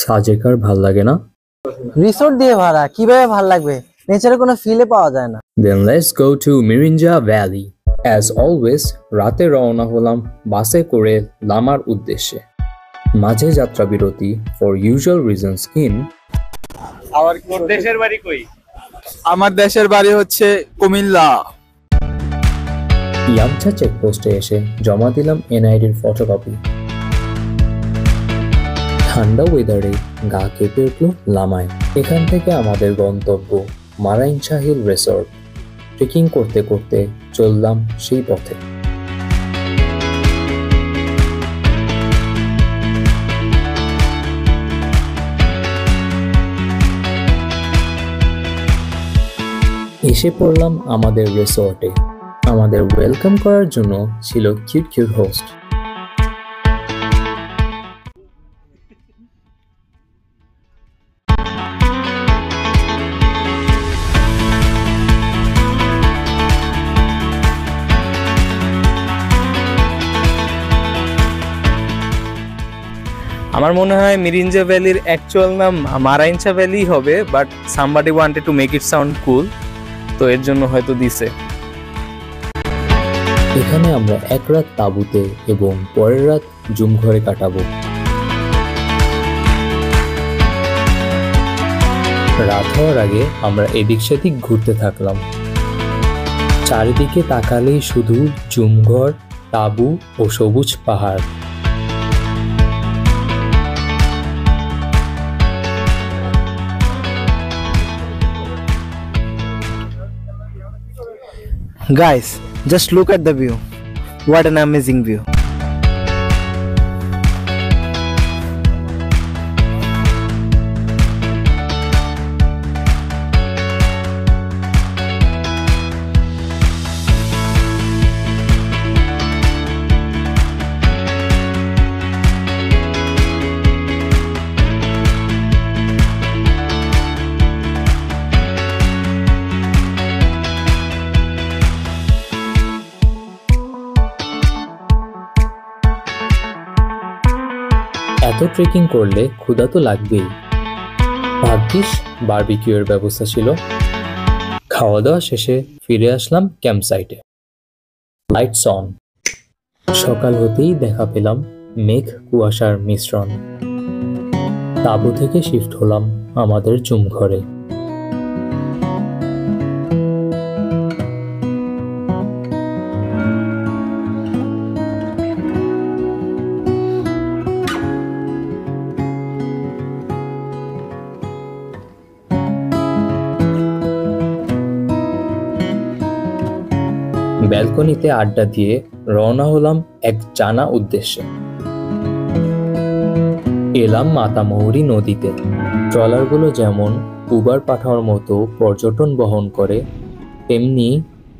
সাজেক আর ভাল লাগে না? রিসোর্ট দিয়ে ভাড়া কিভাবে ভাল লাগবে? নেচারে কোনো ফিলে পাওয়া যায় না। Then let's go to Mirinja Valley. As always, রাতে রওনা হলাম বাসে করে লামার উদ্দেশ্যে। মাঝে যাত্রা বিরতি for usual reasons in আমার দেশের বাড়ি কই? আমার দেশের বাড়ি হচ্ছে কুমিল্লা। ইয়ামছা চেকপোস্টে এসে জমা দিলাম এনআইডির ফটোকপি। ঠান্ডা ওয়েদারে গা কেঁপে উঠল লামায়। এখান থেকে আমাদের গন্তব্য মারাইনছা হিল রিসোর্ট। ট্রেকিং করতে করতে চললাম সেই পথে। এসে পড়লাম আমাদের রিসোর্টে। আমাদের ওয়েলকাম করার জন্য ছিল কিউট কিউট হোস্ট। আমার মনে হয় মিরিঞ্জা ভ্যালির অ্যাকচুয়াল নাম মারাইনছা ভ্যালি হবে, but somebody wanted to make it sound cool, তো এর জন্য হয়তো দিছে। এখানে আমরা এক রাত তাঁবুতে এবং পরের রাত জুম ঘরে কাটাবো। রাত হওয়ার আগে আমরা এদিক সেদিক ঘুরতে থাকলাম। চারিদিকে তাকালেই শুধু জুমঘর, তাঁবু ও সবুজ পাহাড়। Guys, just look at the view. What an amazing view. এত ট্রেকিং করলে ক্ষুধা তো লাগবেই। ভাগ্যিস বারবিকিউর ব্যবস্থা ছিল। খাওয়া দাওয়া শেষে ফিরে আসলাম ক্যাম্পসাইটে। Lights on. সকাল হতেই দেখা পেলাম মেঘ কুয়াশার মিশ্রণ। তাঁবু থেকে শিফট হলাম আমাদের জুম ঘরে। ব্যালকনিতে আড্ডা দিয়ে রওনা হলাম এক জানা উদ্দেশ্যে। এলাম মাতামহুরী নদীতে। ট্রলারগুলো যেমন উবার পাঠাওয়ার মতো পর্যটন বহন করে, তেমনি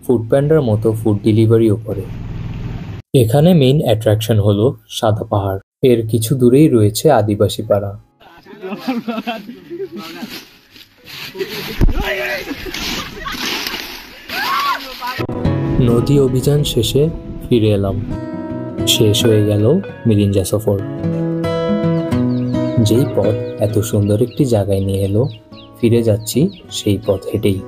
ফুড প্যান্ডার মতো ফুড ডেলিভারিও করে। এখানে মেইন অ্যাট্রাকশন হলো সাদা পাহাড়। এর কিছু দূরেই রয়েছে আদিবাসী পাড়া। নদী অভিযান শেষে ফিরে এলাম। শেষ হয়ে গেল মিরিঞ্জা সফর। যেই পথ এত সুন্দর একটি জায়গায় নিয়ে এলো, ফিরে যাচ্ছি সেই পথ হেঁটেই।